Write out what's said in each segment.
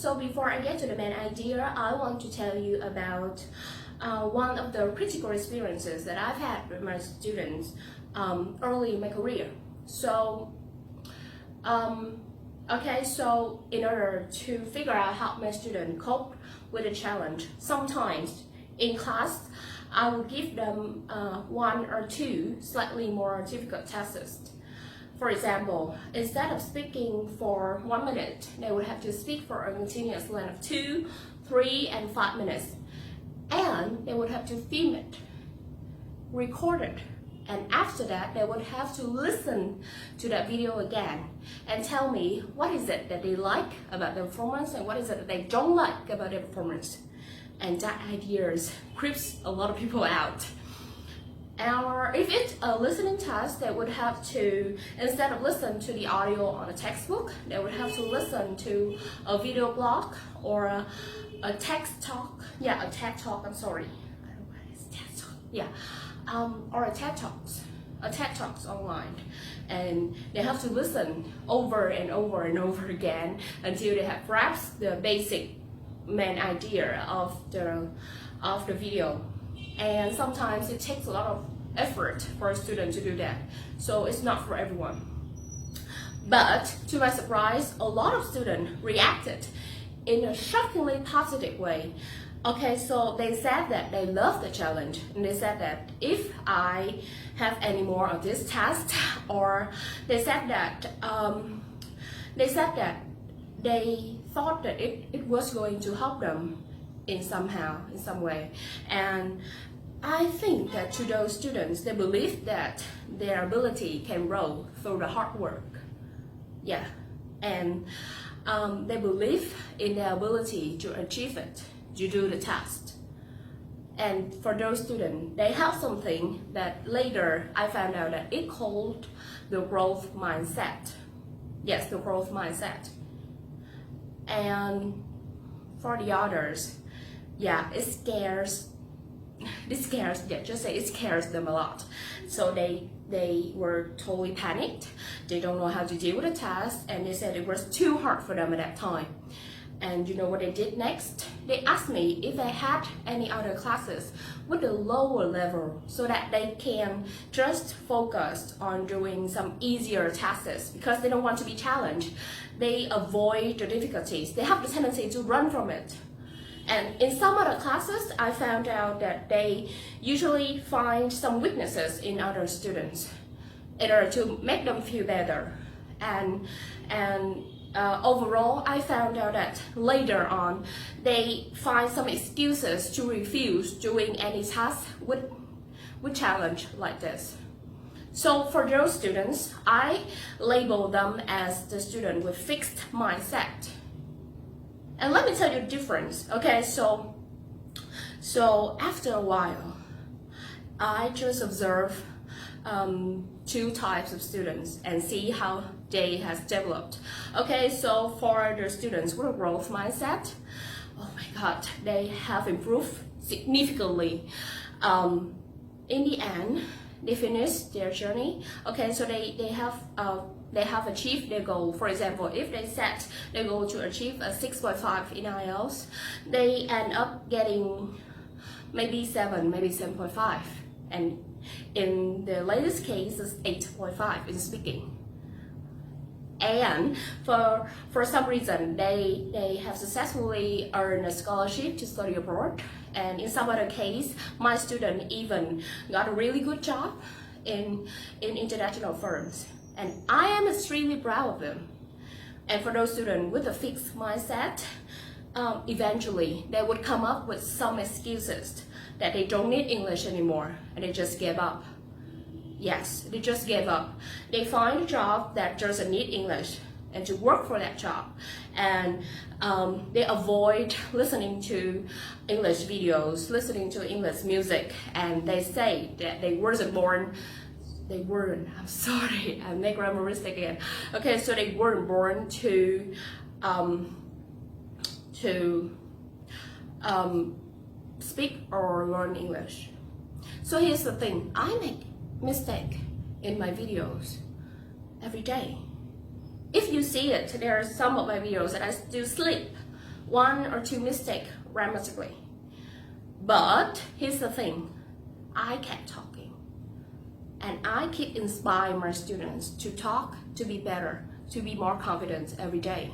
so before I get to the main idea, I want to tell you about one of the critical experiences that I've had with my students early in my career. So, so in order to figure out how my students cope with a challenge, sometimes in class, I will give them one or two slightly more difficult tasks. For example, instead of speaking for 1 minute, they would have to speak for a continuous length of 2, 3, and 5 minutes. And they would have to film it, record it, and after that, they would have to listen to that video again and tell me what is it that they like about the performance and what is it that they don't like about the performance. And that idea creeps a lot of people out. Or if it's a listening task, they would have to, instead of listen to the audio on a textbook, they would have to listen to a video blog or a text talk. Yeah, a TED talk, I'm sorry. I don't know what is TED talk. Yeah, or a TED Talks online. And they have to listen over and over and over again until they have grasped the basic main idea of the video. And sometimes it takes a lot of effort for a student to do that, so it's not for everyone. But to my surprise, a lot of students reacted in a shockingly positive way. Okay, so they said that they love the challenge, and they said that if I have any more of this task, or they said that they thought that it was going to help them in some way. And I think that to those students, they believe that their ability can grow through the hard work. Yeah, and they believe in their ability to achieve it, to do the task. And for those students, they have something that later I found out that it called the growth mindset. Yes, the growth mindset. And for the others, yeah, it scares them a lot. So they were totally panicked. They don't know how to deal with the task, and they said it was too hard for them at that time. And you know what they did next? They asked me if I had any other classes with a lower level so that they can just focus on doing some easier tasks because they don't want to be challenged. They avoid the difficulties. They have the tendency to run from it. And in some other classes, I found out that they usually find some weaknesses in other students in order to make them feel better. And overall, I found out that later on, they find some excuses to refuse doing any task with challenge like this. So for those students, I label them as the student with fixed mindset. And let me tell you the difference. Okay, so after a while, I just observe two types of students and see how they has developed. Okay, so for the students with a growth mindset, oh my God, they have improved significantly. In the end, they finish their journey. Okay, so they have achieved their goal. For example, if they set their goal to achieve a 6.5 in Ielts, they end up getting maybe 7, maybe 7.5, and in the latest case, it's 8.5 in speaking. And for some reason, they have successfully earned a scholarship to study abroad. And in some other case, my student even got a really good job in international firms. And I am extremely proud of them. And for those students with a fixed mindset, eventually they would come up with some excuses that they don't need English anymore, and they just gave up. Yes, they just gave up. They find a job that doesn't need English and to work for that job. And they avoid listening to English videos, listening to English music, and they say that I'm sorry, I make grammar mistake again. Okay, so they weren't born to speak or learn English. So here's the thing, I make mistake in my videos every day. If you see it, there are some of my videos that I still sleep one or two mistakes grammatically. But here's the thing, I kept talking. And I keep inspiring my students to talk, to be better, to be more confident every day.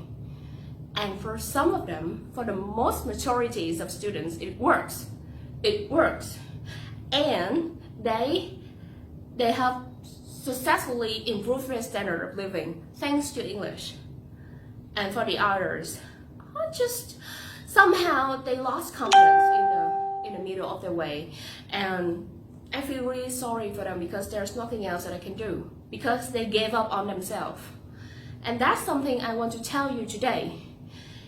And for some of them, for the most majorities of students, it works. It works. And they have successfully improved their standard of living thanks to English. And for the others, just somehow they lost confidence in the middle of the way. And I feel really sorry for them because there's nothing else that I can do, because they gave up on themselves. And that's something I want to tell you today,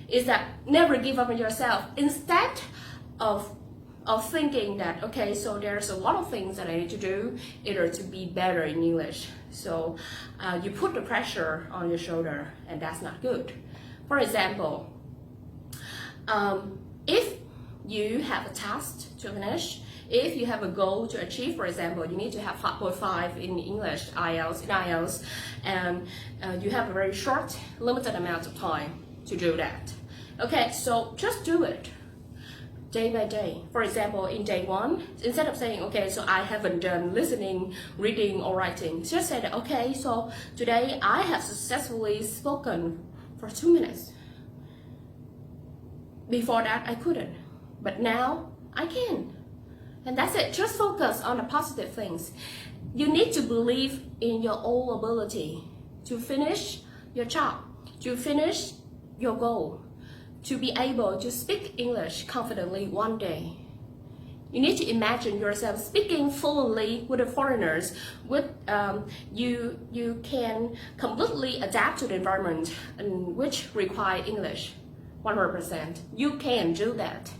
is that never give up on yourself. Instead of thinking that, okay, so there's a lot of things that I need to do in order to be better in English. So you put the pressure on your shoulder, and that's not good. For example, if you have a task to finish, if you have a goal to achieve, for example, you need to have 5.5 in English, IELTS, and you have a very short, limited amount of time to do that. Okay, so just do it day by day. For example, in day one, instead of saying, okay, so I haven't done listening, reading, or writing, just say that, okay, so today I have successfully spoken for 2 minutes. Before that, I couldn't, but now I can. And that's it. Just focus on the positive things. You need to believe in your own ability to finish your job, to finish your goal, to be able to speak English confidently one day. You need to imagine yourself speaking fluently with the foreigners. You can completely adapt to the environment which require English 100%. You can do that.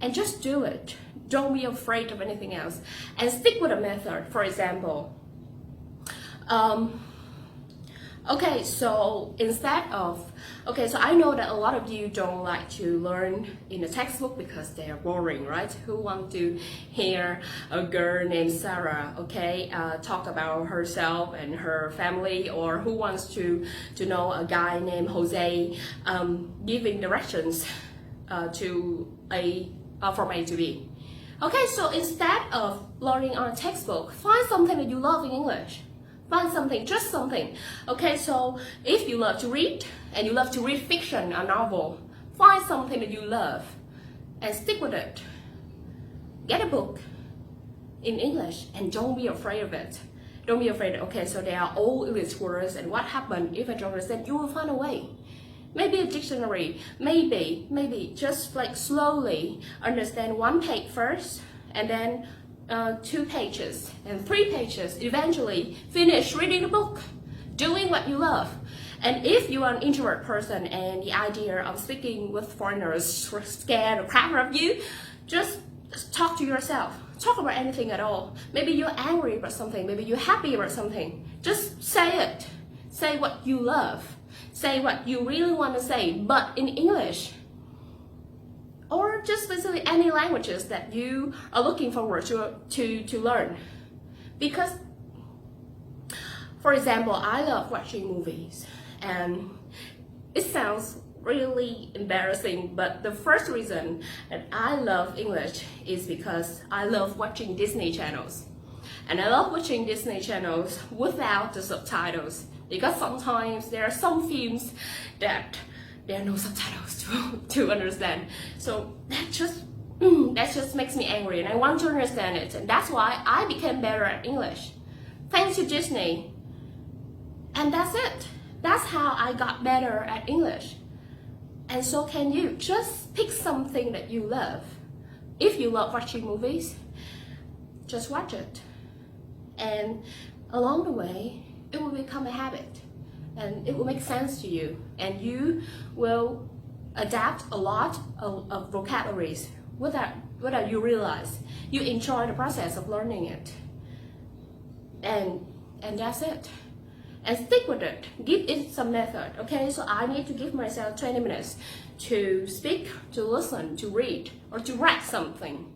And just do it. Don't be afraid of anything else. And stick with a method. For example, okay, so I know that a lot of you don't like to learn in a textbook because they are boring, right? Who want to hear a girl named Sarah, okay, talk about herself and her family, or who wants to know a guy named Jose giving directions from A to B. Okay, so instead of learning on a textbook, find something that you love in English. Find something, just something. Okay, so if you love to read, and you love to read fiction, a novel, find something that you love and stick with it. Get a book in English and don't be afraid of it. Don't be afraid, okay, so there are all English words, and what happened if I don't understand? You will find a way. Maybe a dictionary, maybe just like slowly understand one page first, and then 2 pages and 3 pages, eventually finish reading the book, doing what you love. And if you are an introvert person and the idea of speaking with foreigners scared or crap of you, just talk to yourself. Talk about anything at all. Maybe you're angry about something, maybe you're happy about something. Just say it. Say what you love. Say what you really want to say, but in English. Or just basically any languages that you are looking forward to learn. Because, for example, I love watching movies, and it sounds really embarrassing, but the first reason that I love English is because I love watching Disney channels. And I love watching Disney channels without the subtitles, because sometimes there are some films that there are no subtitles to understand. So that just makes me angry, and I want to understand it. And that's why I became better at English, thanks to Disney. And that's it. That's how I got better at English. And so can you. Just pick something that you love. If you love watching movies, just watch it. And along the way, it will become a habit, and it will make sense to you, and you will adapt a lot of vocabularies without you realize. You enjoy the process of learning it, and that's it. And stick with it. Give it some method. Okay, so I need to give myself 20 minutes to speak, to listen, to read, or to write something.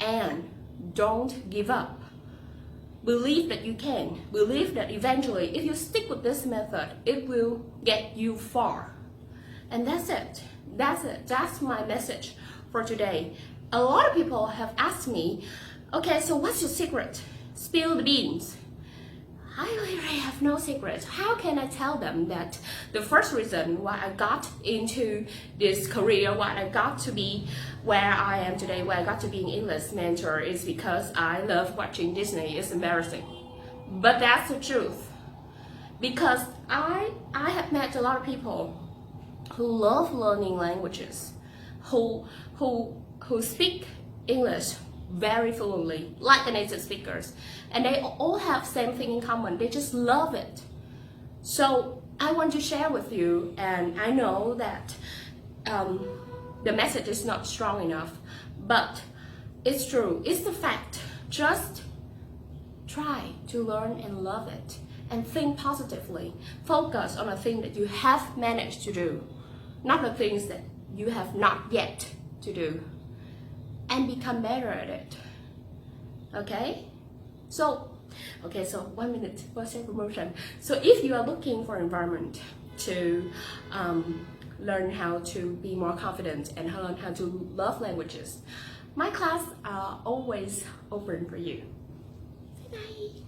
And don't give up. Believe that you can. Believe that eventually, if you stick with this method, it will get you far. And that's it. That's it. That's my message for today. A lot of people have asked me, okay, so what's your secret? Spill the beans. I really have no secret. How can I tell them that the first reason why I got into this career, why I got to be where I am today, where I got to be an English mentor is because I love watching Disney. It's embarrassing. But that's the truth. Because I have met a lot of people who love learning languages, who speak English very fluently, like the native speakers, and they all have same thing in common. They just love it. So I want to share with you, and I know that the message is not strong enough, but it's true. It's the fact. Just try to learn and love it, and think positively. Focus on the thing that you have managed to do, not the things that you have not yet to do, and become better at it. Okay? So 1 minute for self-promotion. So if you are looking for an environment to learn how to be more confident and learn how to love languages, my class are always open for you. Bye bye.